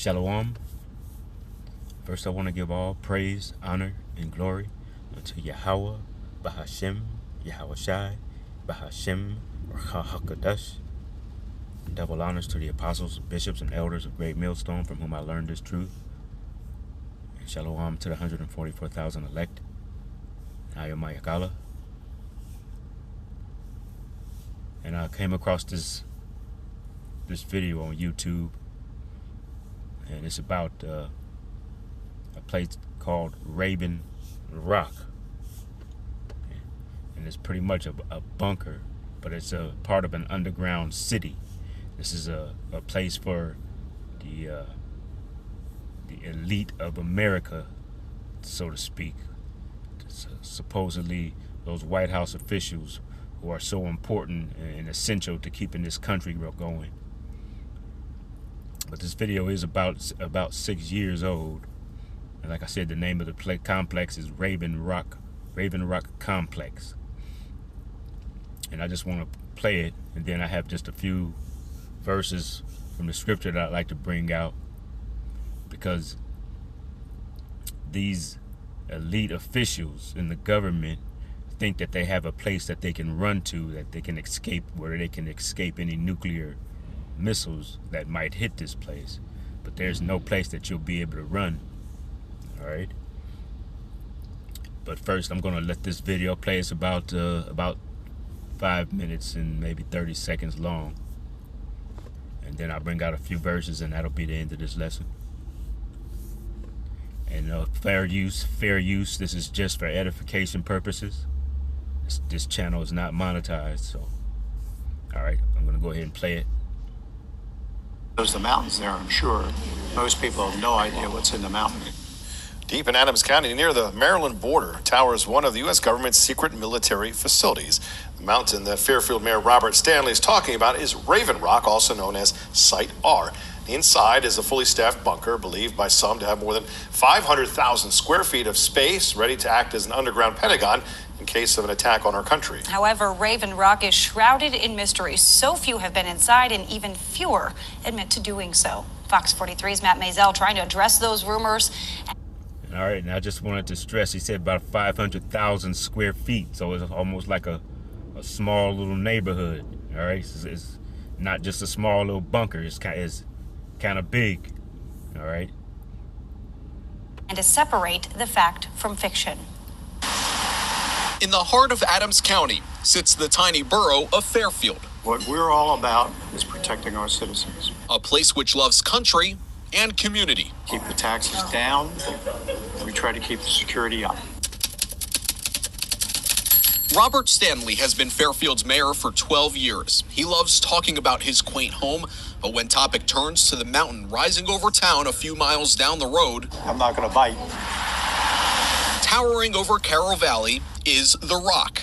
Shalom. First, I want to give all praise, honor, and glory unto Yahweh, Bahashem, Yahweh Shai, Bahashem, Rahakadosh. Double honors to the apostles, bishops, and elders of Great Millstone, from whom I learned this truth. And shalom to the 144,000 elect. Ayamayakala. And I came across this video on YouTube, and it's about a place called Raven Rock, and it's pretty much a bunker, but it's a part of an underground city. This is a place for the elite of America, so to speak. It's, supposedly those White House officials who are so important and essential to keeping this country going. But this video is about 6 years old, and like I said, the name of the complex is Raven Rock Complex. And I just want to play it, and then I have just a few verses from the scripture that I'd like to bring out, because these elite officials in the government think that they have a place that they can run to, that they can escape, where they can escape any nuclear missiles that might hit this place. But there's no place that you'll be able to run. All right. But first, I'm going to let this video play. It's about 5 minutes and maybe 30 seconds long. And then I'll bring out a few verses, and that'll be the end of this lesson. And fair use. This is just for edification purposes. This channel is not monetized, so. All right, I'm going to go ahead and play it. There's the mountains there, I'm sure. Most people have no idea what's in the mountain. Deep in Adams County, near the Maryland border, towers one of the U.S. government's secret military facilities. The mountain that Fairfield Mayor Robert Stanley is talking about is Raven Rock, also known as Site R. Inside is a fully staffed bunker, believed by some to have more than 500,000 square feet of space, ready to act as an underground Pentagon in case of an attack on our country. However, Raven Rock is shrouded in mystery. So few have been inside, and even fewer admit to doing so. Fox 43's Matt Maisel trying to address those rumors. All right, and I just wanted to stress, he said about 500,000 square feet, so it's almost like a small little neighborhood. All right, it's not just a small little bunker. It's kind of big. All right. And to separate the fact from fiction. In the heart of Adams County sits the tiny borough of Fairfield. What we're all about is protecting our citizens. A place which loves country and community. Keep the taxes down. We try to keep the security up. Robert Stanley has been Fairfield's mayor for 12 years. He loves talking about his quaint home, but when topic turns to the mountain rising over town a few miles down the road, I'm not going to bite. Towering over Carroll Valley is the Rock.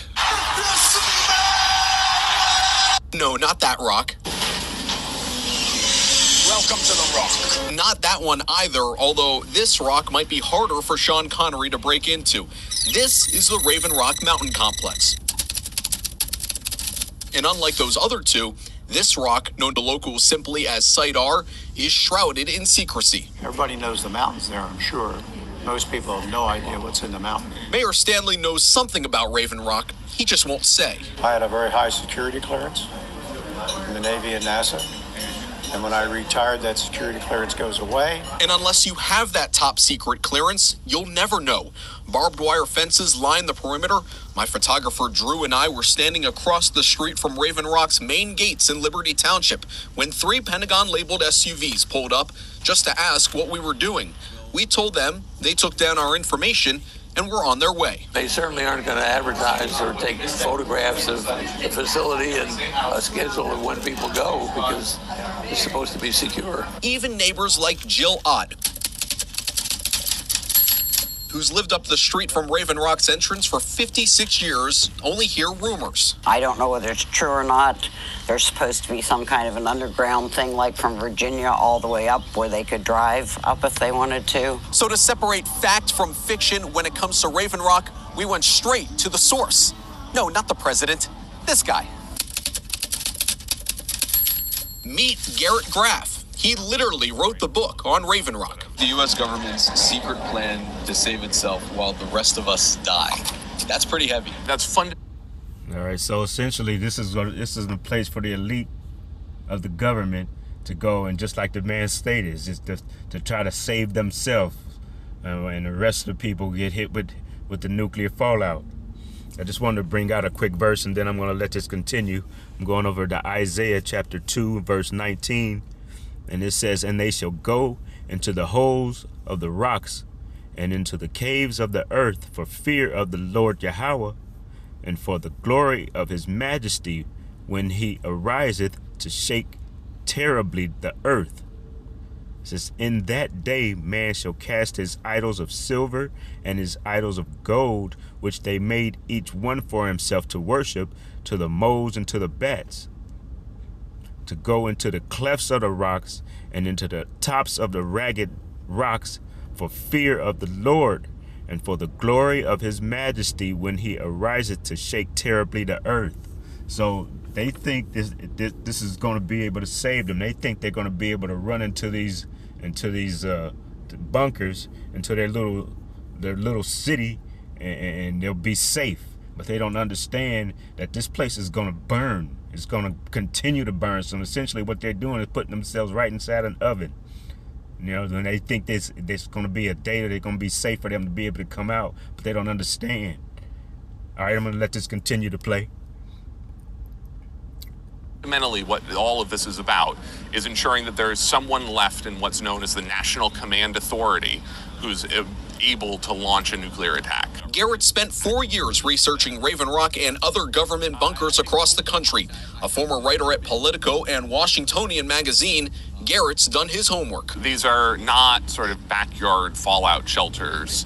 No, not that rock. Welcome to the Rock. Not that one either, although this rock might be harder for Sean Connery to break into. This is the Raven Rock Mountain Complex. And unlike those other two, this rock, known to locals simply as Site R, is shrouded in secrecy. Everybody knows the mountains there, I'm sure. Most people have no idea what's in the mountain. Mayor Stanley knows something about Raven Rock. He just won't say. I had a very high security clearance in the Navy and NASA. And when I retired, that security clearance goes away. And unless you have that top secret clearance, you'll never know. Barbed wire fences line the perimeter. My photographer Drew and I were standing across the street from Raven Rock's main gates in Liberty Township when 3 Pentagon-labeled SUVs pulled up just to ask what we were doing. We told them, they took down our information, and we're on their way. They certainly aren't going to advertise or take photographs of the facility and a schedule of when people go, because it's supposed to be secure. Even neighbors like Jill Ott, who's lived up the street from Raven Rock's entrance for 56 years, only hear rumors. I don't know whether it's true or not. There's supposed to be some kind of an underground thing like from Virginia all the way up where they could drive up if they wanted to. So to separate fact from fiction when it comes to Raven Rock, we went straight to the source. No, not the president, this guy. Meet Garrett Graff. He literally wrote the book on Raven Rock. The U.S. government's secret plan to save itself while the rest of us die. That's pretty heavy. That's fun. All right, so essentially this is a place for the elite of the government to go, and just like the man stated, is just to try to save themselves, and the rest of the people get hit with the nuclear fallout. I just wanted to bring out a quick verse, and then I'm going to let this continue. I'm going over to Isaiah chapter 2, verse 19, and it says, "And they shall go into the holes of the rocks and into the caves of the earth for fear of the Lord Yahweh, and for the glory of his majesty, when he ariseth to shake terribly the earth." It says, "In that day man shall cast his idols of silver and his idols of gold, which they made each one for himself to worship, to the moles and to the bats, to go into the clefts of the rocks and into the tops of the ragged rocks, for fear of the Lord, and for the glory of his majesty, when he ariseth to shake terribly the earth." So they think this is going to be able to save them. They think they're going to be able to run into these bunkers, into their little city, and they'll be safe. But they don't understand that this place is going to burn. It's going to continue to burn. So essentially what they're doing is putting themselves right inside an oven. You know, and they think there's going to be a day that they're going to be safe for them to be able to come out, but they don't understand. All right, I'm going to let this continue to play. Fundamentally, what all of this is about is ensuring that there is someone left in what's known as the National Command Authority who's able to launch a nuclear attack. Garrett spent 4 years researching Raven Rock and other government bunkers across the country. A former writer at Politico and Washingtonian magazine, Garrett's done his homework. These are not sort of backyard fallout shelters.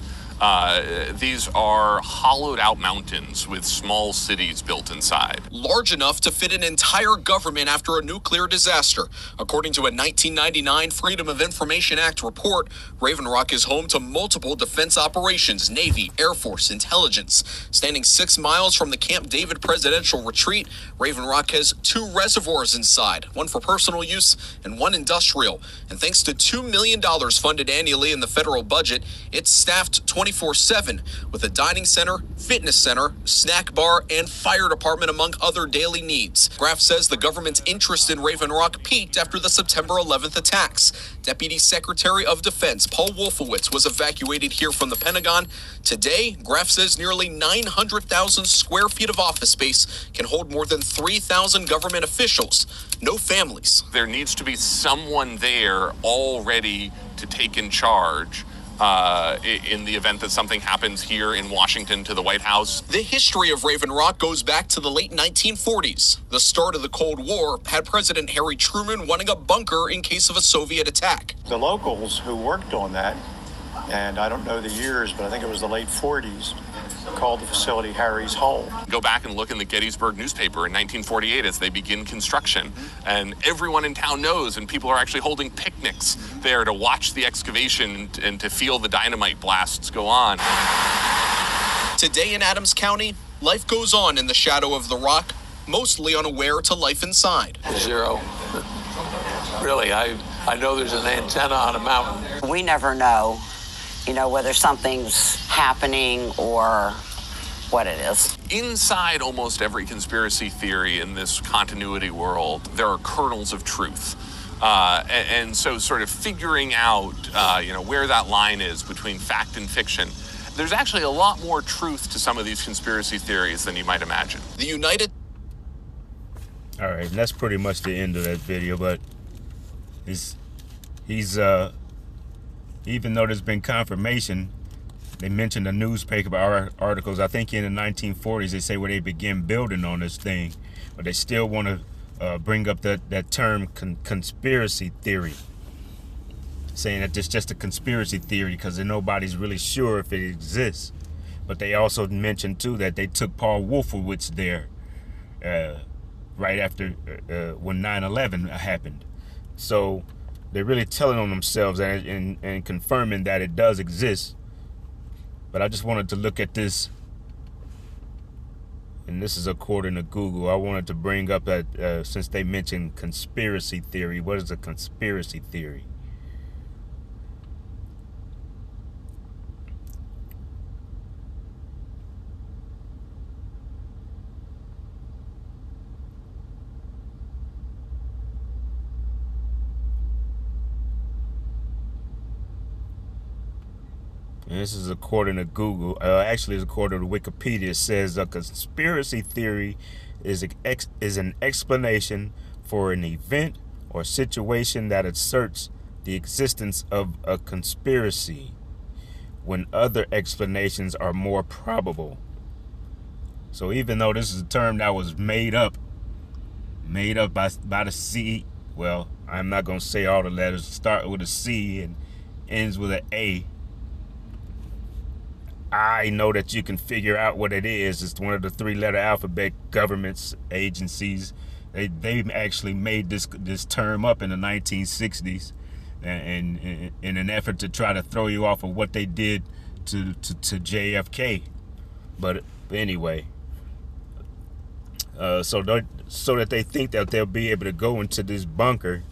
These are hollowed out mountains with small cities built inside. Large enough to fit an entire government after a nuclear disaster. According to a 1999 Freedom of Information Act report, Raven Rock is home to multiple defense operations, Navy, Air Force, intelligence. Standing 6 miles from the Camp David presidential retreat, Raven Rock has 2 reservoirs inside, one for personal use and one industrial. And thanks to $2 million funded annually in the federal budget, it's staffed 24/7 with a dining center, fitness center, snack bar, and fire department, among other daily needs. Graf says the government's interest in Raven Rock peaked after the September 11th attacks. Deputy Secretary of Defense Paul Wolfowitz was evacuated here from the Pentagon. Today, Graf says nearly 900,000 square feet of office space can hold more than 3,000 government officials. No families. There needs to be someone there all ready to take in charge in the event that something happens here in Washington to the White House. The history of Raven Rock goes back to the late 1940s. The start of the Cold War had President Harry Truman wanting a bunker in case of a Soviet attack. The locals who worked on that, and I don't know the years, but I think it was the late 40s, called the facility Harry's Hole. Go back and look in the Gettysburg newspaper in 1948 as they begin construction, and everyone in town knows, and people are actually holding picnics there to watch the excavation and to feel the dynamite blasts go on. Today in Adams County, life goes on in the shadow of the rock, mostly unaware to life inside. Zero. Really, I know there's an antenna on a mountain. We never know, whether something's happening or what it is. Inside almost every conspiracy theory in this continuity world, there are kernels of truth. And so sort of figuring out, where that line is between fact and fiction, there's actually a lot more truth to some of these conspiracy theories than you might imagine. The United... All right, and that's pretty much the end of that video, but he's even though there's been confirmation, they mentioned the newspaper articles, I think in the 1940s, they say where they began building on this thing, but they still want to bring up that term conspiracy theory, saying that it's just a conspiracy theory because nobody's really sure if it exists. But they also mentioned too that they took Paul Wolfowitz there right after when 9/11 happened. So they're really telling on themselves and confirming that it does exist. But I just wanted to look at this And this is according to Google. I wanted to bring up that since they mentioned conspiracy theory, what is a conspiracy theory? And this is according to Google. Actually, it's according to Wikipedia. It says a conspiracy theory is an explanation for an event or situation that asserts the existence of a conspiracy when other explanations are more probable. So even though this is a term that was made up by the C, well, I'm not going to say all the letters. Start with a C and ends with an A. I know that you can figure out what it is. It's one of the 3-letter alphabet governments, agencies. They actually made this term up in the 1960s, and in an effort to try to throw you off of what they did to JFK. But anyway, so that they think that they'll be able to go into this bunker.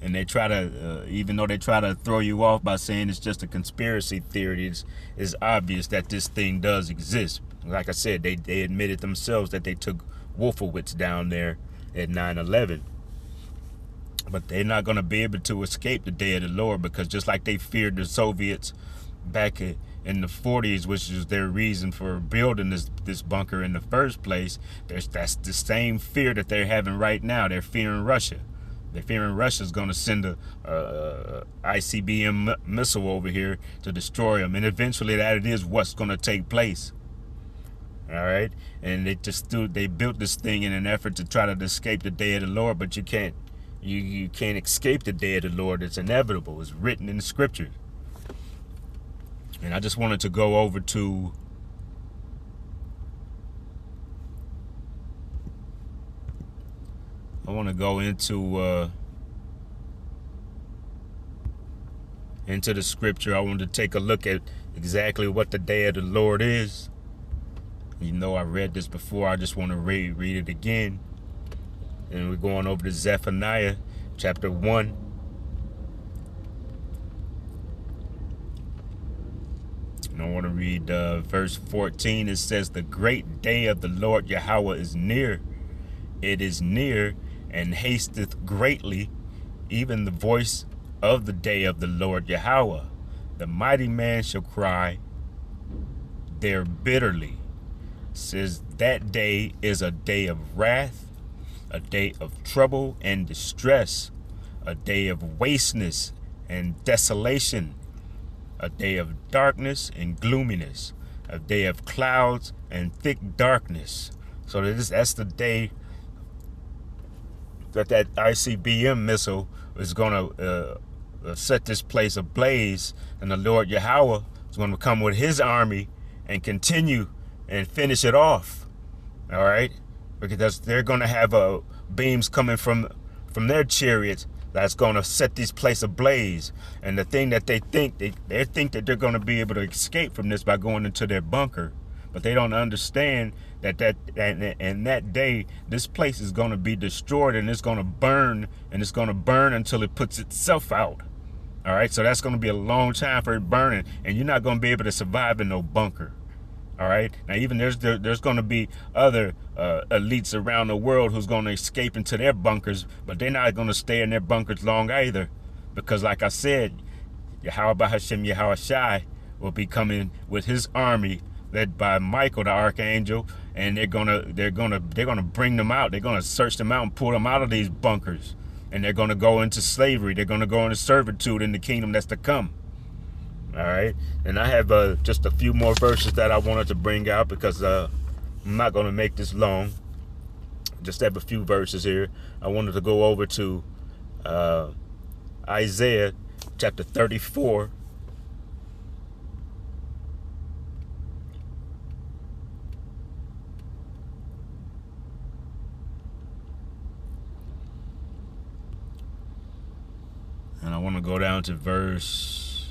And they try to, even though they try to throw you off by saying it's just a conspiracy theory, it's obvious that this thing does exist. Like I said, they admitted themselves that they took Wolfowitz down there at 9/11. But they're not going to be able to escape the day of the Lord, because just like they feared the Soviets back in the 40s, which is their reason for building this bunker in the first place, that's the same fear that they're having right now. They're fearing Russia. They're fearing Russia's going to send a ICBM missile over here to destroy them. And eventually that is what's going to take place. All right. And they built this thing in an effort to try to escape the day of the Lord. But you can't escape the day of the Lord. It's inevitable. It's written in the scriptures. And I just wanted to go over to into the scripture. I want to take a look at exactly what the day of the Lord is. You know, I read this before. I just want to read it again. And we're going over to Zephaniah chapter 1. And I want to read verse 14. It says, "The great day of the Lord Yahweh is near. It is near and hasteth greatly, even the voice of the day of the Lord Yahweh. The mighty man shall cry there bitterly." It says that day is a day of wrath, a day of trouble and distress, a day of wasteness and desolation, a day of darkness and gloominess, a day of clouds and thick darkness. So that's the day that ICBM missile is going to set this place ablaze, and the Lord Yahweh is going to come with his army and continue and finish it off. All right, because they're going to have beams coming from their chariots that's going to set this place ablaze. And the thing that they think that they're going to be able to escape from this by going into their bunker, but they don't understand that that day, this place is going to be destroyed, and it's going to burn, and it's going to burn until it puts itself out. All right, so that's going to be a long time for it burning, and you're not going to be able to survive in no bunker. All right, now even there's going to be other elites around the world who's going to escape into their bunkers, but they're not going to stay in their bunkers long either, because like I said, Yahweh Bahashem Yahweh Shai will be coming with his army, led by Michael the archangel, and they're gonna bring them out. They're gonna search them out and pull them out of these bunkers, and they're gonna go into slavery. They're gonna go into servitude in the kingdom that's to come. All right, and I have just a few more verses that I wanted to bring out, because I'm not gonna make this long. Just have a few verses here. I wanted to go over to Isaiah chapter 34. And I want to go down to verse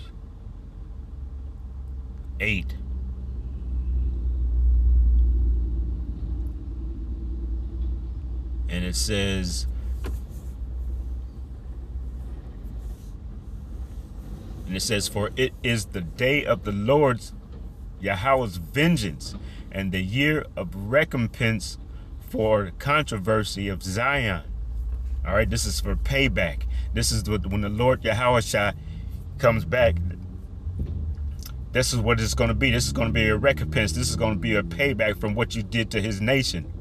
8. And it says, for it is the day of the Lord's Yahweh's vengeance, and the year of recompense for controversy of Zion. All right, this is for payback. This is when the Lord Yahweh comes back. This is what it's going to be. This is going to be a recompense. This is going to be a payback from what you did to his nation.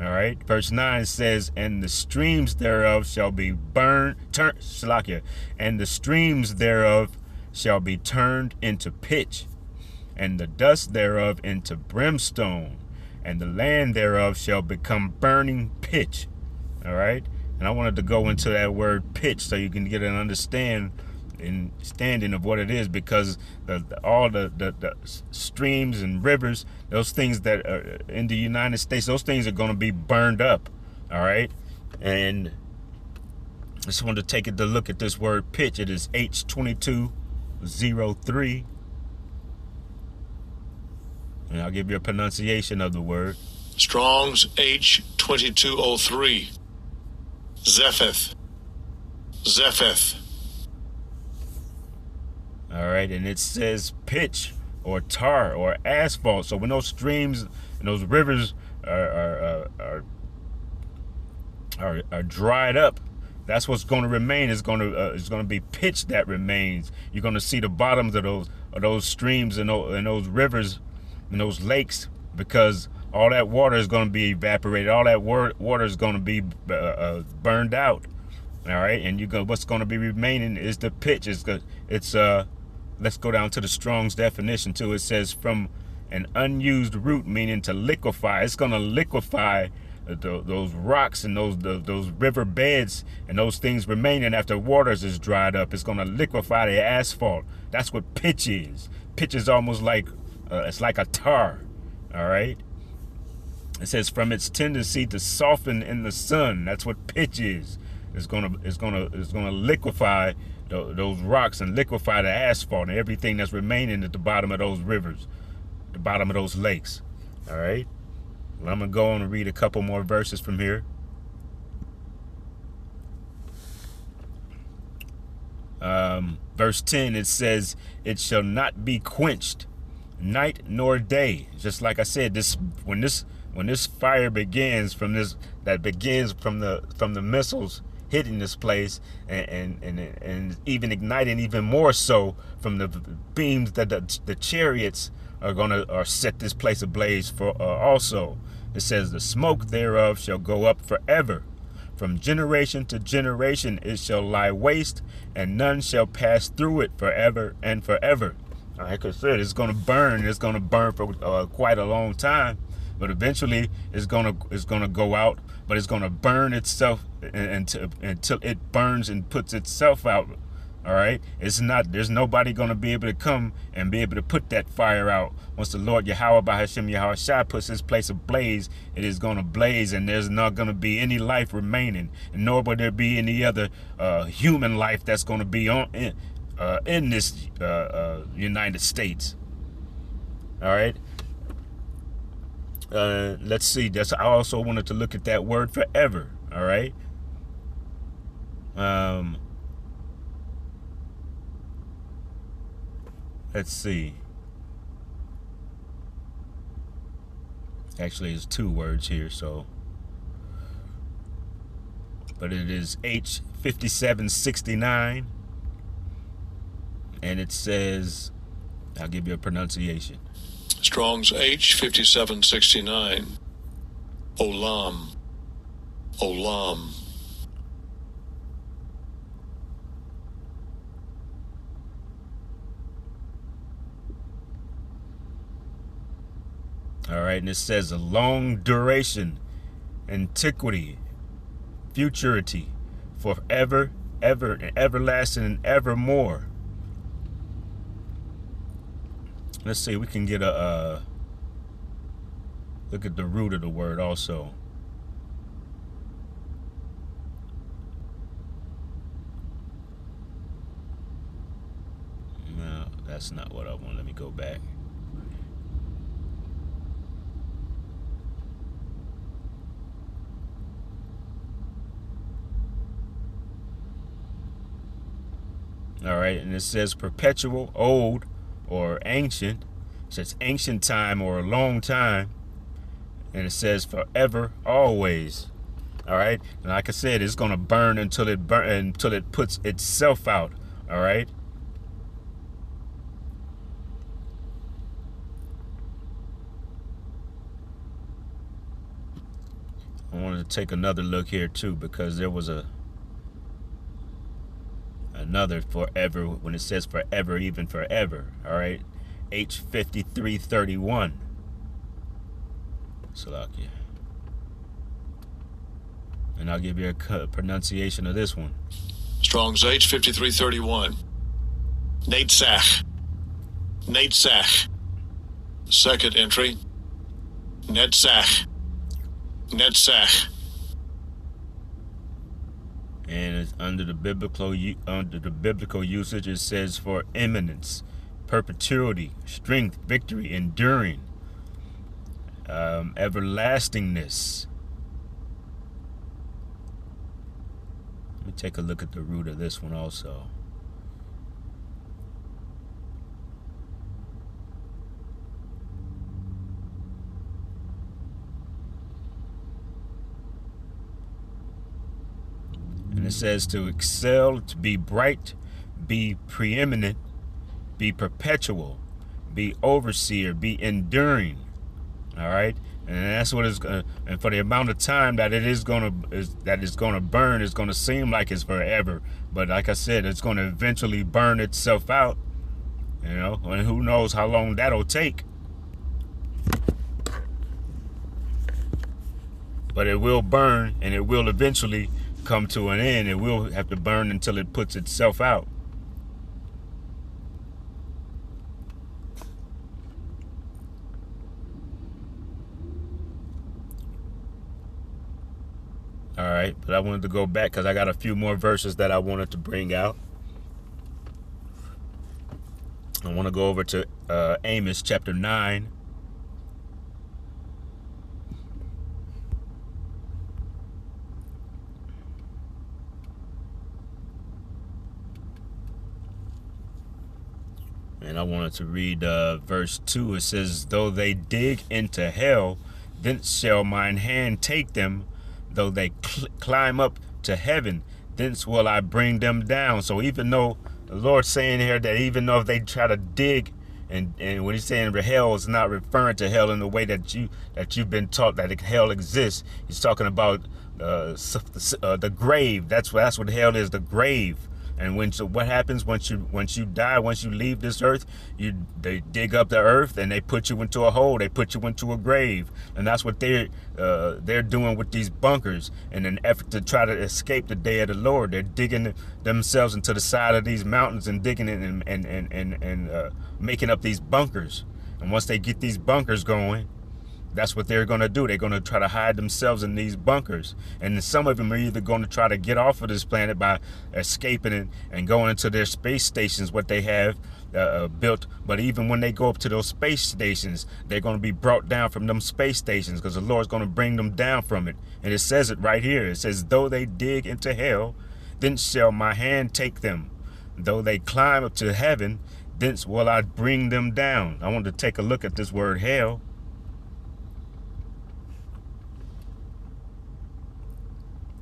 All right, verse 9 says, and the streams thereof shall be and the streams thereof shall be turned into pitch, and the dust thereof into brimstone, and the land thereof shall become burning pitch. All right, and I wanted to go into that word pitch so you can get an understanding of what it is, because all the streams and rivers, those things that are in the United States, those things are going to be burned up. All right, and I just wanted to take it to look at this word pitch. It is H2203, and I'll give you a pronunciation of the word. Strong's H2203. Zepheth. All right, and it says pitch or tar or asphalt. So when those streams and those rivers are dried up, that's what's going to remain. It's going to be pitch that remains. You're going to see the bottoms of those streams and those rivers and those lakes, because all that water is going to be evaporated. All that water is going to be burned out. All right, and what's going to be remaining is the pitch. Let's go down to the Strong's definition too. It says from an unused root, meaning to liquefy. It's going to liquefy those rocks and those river beds and those things remaining after waters is dried up. It's going to liquefy the asphalt. That's what pitch is. Pitch is almost like it's like a tar. All right. It says from its tendency to soften in the sun. That's what pitch is. It's gonna liquefy those rocks and liquefy the asphalt and everything that's remaining at the bottom of those rivers, the bottom of those lakes. All right. Well, I'm gonna go on and read a couple more verses from here. Verse 10, it says, "It shall not be quenched, night nor day." Just like I said, when this fire begins from the missiles hitting this place and even igniting even more so from the beams that the chariots are set this place ablaze for also. It says, "The smoke thereof shall go up forever. From generation to generation it shall lie waste, and none shall pass through it forever and forever." Like I said, it's going to burn. It's going to burn for quite a long time, but eventually it's going to go out. But it's going to burn itself until it burns and puts itself out. All right. There's nobody going to be able to come and be able to put that fire out. Once the Lord Yahweh Bahashem Yahweh Shai puts his place ablaze, it is going to blaze, and there's not going to be any life remaining, and nor will there be any other human life that's going to be in this United States. All right. Let's see. I also wanted to look at that word forever. All right. Let's see. Actually, it's two words here, but it is H5769, and it says, I'll give you a pronunciation. Strong's H5769. Olam. All right, and it says a long duration, antiquity, futurity, forever, ever, and everlasting, and evermore. Let's see, we can get a look at the root of the word also. No, that's not what I want. Let me go back. All right, and it says perpetual, old, or ancient. It says ancient time or a long time. And it says forever, always. All right, and like I said, it's gonna burn until it puts itself out. All right. I wanted to take another look here too, because there was another forever when it says forever, even forever. All right, H5331. Salakia. And I'll give you a pronunciation of this one. Strong's H5331. Netzach. Netzach. Second entry. Netzach. Netzach. And it's under the biblical usage, it says for eminence, perpetuity, strength, victory, enduring, everlastingness. Let me take a look at the root of this one also. And it says to excel, to be bright, be preeminent, be perpetual, be overseer, be enduring. All right, and that's what it's gonna. And for the amount of time that it's gonna burn, it's gonna seem like it's forever. But like I said, it's gonna eventually burn itself out. You know, and who knows how long that'll take. But it will burn, and it will eventually come to an end. It will have to burn until it puts itself out. All right, but I wanted to go back because I got a few more verses that I wanted to bring out. I want to go over to Amos chapter 9. And I wanted to read verse 2. It says, though they dig into hell, thence shall mine hand take them. Though they climb up to heaven, thence will I bring them down. So even though the Lord's saying here that even though if they try to dig, and when he's saying hell is not referring to hell in the way that you've been taught that hell exists. He's talking about the grave. That's what hell is, the grave. And what happens once you die, once you leave this earth, they dig up the earth and they put you into a hole. They put you into a grave, and that's what they're doing with these bunkers in an effort to try to escape the day of the Lord. They're digging themselves into the side of these mountains and digging it and making up these bunkers. And once they get these bunkers going, that's what they're going to do. They're going to try to hide themselves in these bunkers. And some of them are either going to try to get off of this planet by escaping and going into their space stations, what they have built. But even when they go up to those space stations, they're going to be brought down from them space stations because the Lord's going to bring them down from it. And it says it right here. It says, though they dig into hell, then shall my hand take them. Though they climb up to heaven, thence will I bring them down. I want to take a look at this word hell.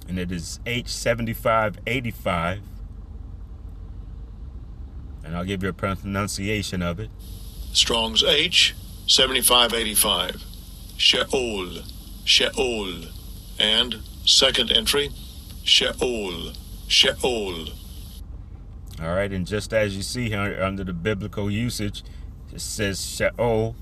And it is H7585. And I'll give you a pronunciation of it. Strong's H7585. Sheol. Sheol. And second entry, Sheol. Sheol. All right, and just as you see here under the biblical usage, it says Sheol.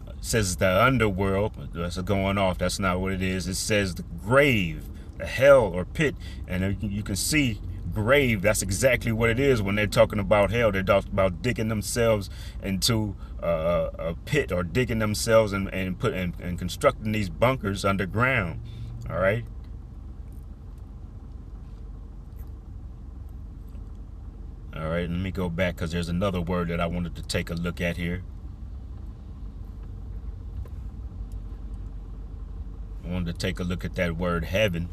It says the underworld. That's going off. That's not what it is. It says the grave. The hell or pit, and you can see grave. That's exactly what it is when they're talking about hell. They're talking about digging themselves into a pit, or digging themselves and constructing these bunkers underground. All right. All right, let me go back because there's another word that I wanted to take a look at here. I wanted to take a look at that word heaven,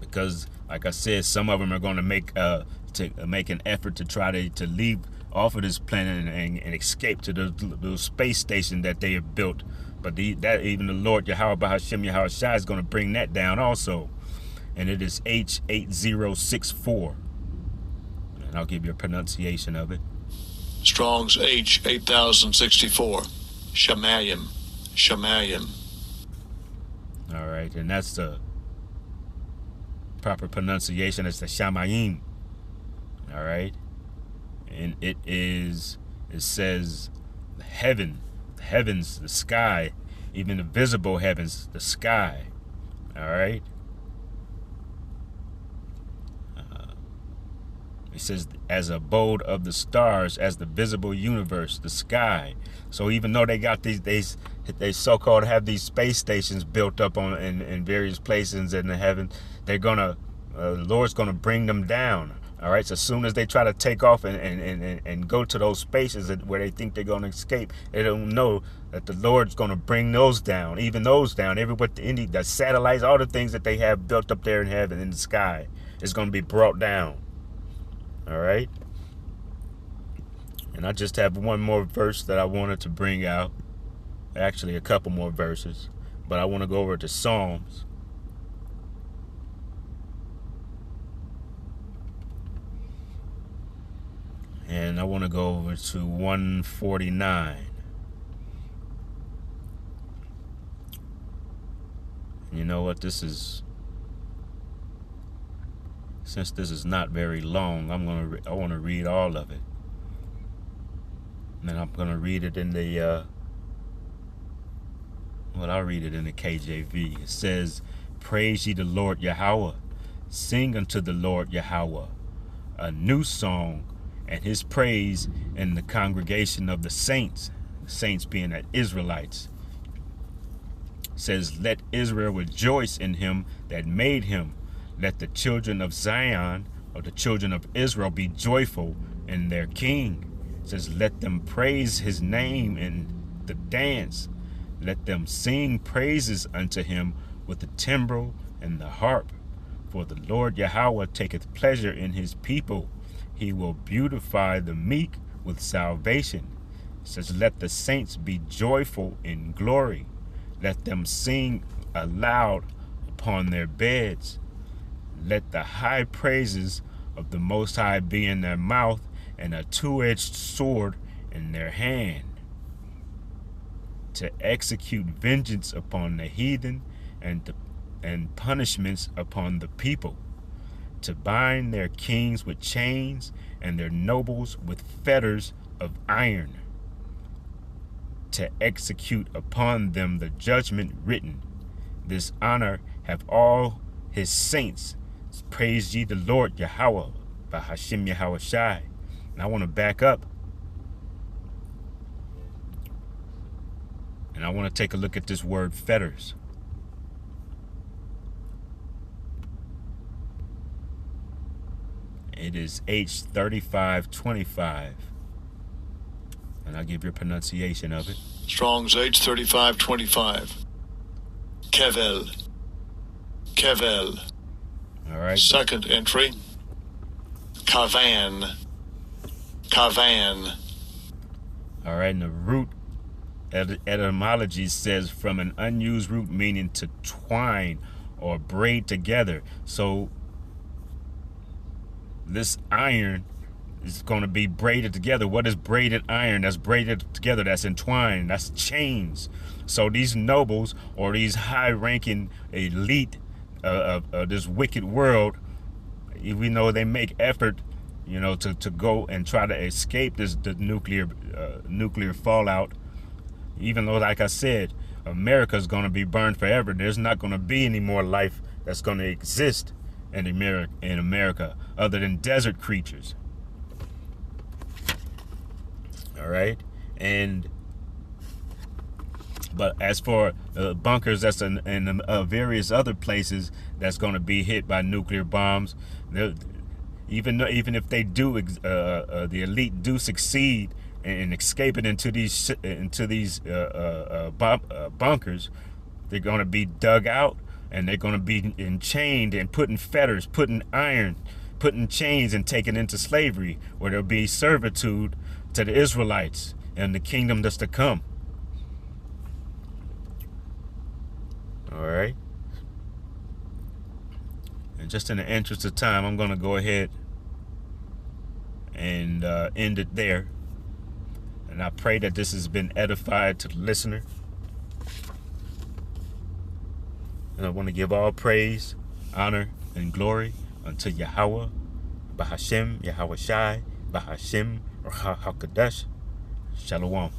because, like I said, some of them are going to make an effort to try to leave off of this planet and escape to the space station that they have built. But that even the Lord Yahweh Bahashem Yahweh Shai is going to bring that down also. And it is H8064. And I'll give you a pronunciation of it. Strong's H8064. Shamayim. Shamayim. All right, and that's the proper pronunciation. It's the Shamayim. All right. And it says the heavens, the sky, even the visible heavens, the sky. All right. It says as abode of the stars, as the visible universe, the sky. So even though they got they so-called have these space stations built up on in various places in the heaven, they're gonna the Lord's gonna bring them down. All right. So as soon as they try to take off and go to those spaces where they think they're gonna escape, they don't know that the Lord's gonna bring those down, even those down. The satellites, all the things that they have built up there in heaven, in the sky, is gonna be brought down. All right. And I just have one more verse that I wanted to bring out. Actually, a couple more verses. But I want to go over to Psalms. And I want to go over to 149. You know what? Since this is not very long, I want to read all of it. And I'm going to read it in the I'll read it in the KJV. It says, "Praise ye the Lord Yahweh, sing unto the Lord Yahweh a new song, and his praise in the congregation of the saints being the Israelites. It says, let Israel rejoice in him that made him. Let the children of Zion, or the children of Israel, be joyful in their king. It says, let them praise his name in the dance. Let them sing praises unto him with the timbrel and the harp. For the Lord Yahweh taketh pleasure in his people. He will beautify the meek with salvation. It says, let the saints be joyful in glory. Let them sing aloud upon their beds. Let the high praises of the Most High be in their mouth, and a two-edged sword in their hand, to execute vengeance upon the heathen and punishments upon the people, to bind their kings with chains and their nobles with fetters of iron, to execute upon them the judgment written. This honor have all his saints. Praise ye the Lord Yahweh, Bahashem Yahweh Shai. And I want to back up. And I want to take a look at this word fetters. It is H3525. And I'll give you a pronunciation of it. Strong's H3525. Kevel. Kevel. All right. Second entry. Kavan. Kavan. All right. And the root etymology says from an unused root meaning to twine or braid together. So this iron is going to be braided together. What is braided iron? That's braided together. That's entwined. That's chains. So these nobles or these high-ranking elite of this wicked world, even though they make effort, to go and try to escape the nuclear fallout, even though, like I said, America's going to be burned forever. There's not going to be any more life that's going to exist in America other than desert creatures. All right. But as for bunkers that's in various other places that's going to be hit by nuclear bombs, even if they do, the elite do succeed in escaping into these bunkers, they're going to be dug out And they're going to be enchained and put in fetters, put in iron, put in chains and taken into slavery, where there'll be servitude to the Israelites and the kingdom that's to come. All right. And just in the interest of time, I'm going to go ahead and end it there. And I pray that this has been edified to the listener. And I want to give all praise, honor, and glory unto Yahweh, Bahashem, Yahweh Shai, Bahashem, Ruach HaKodesh. Shalom.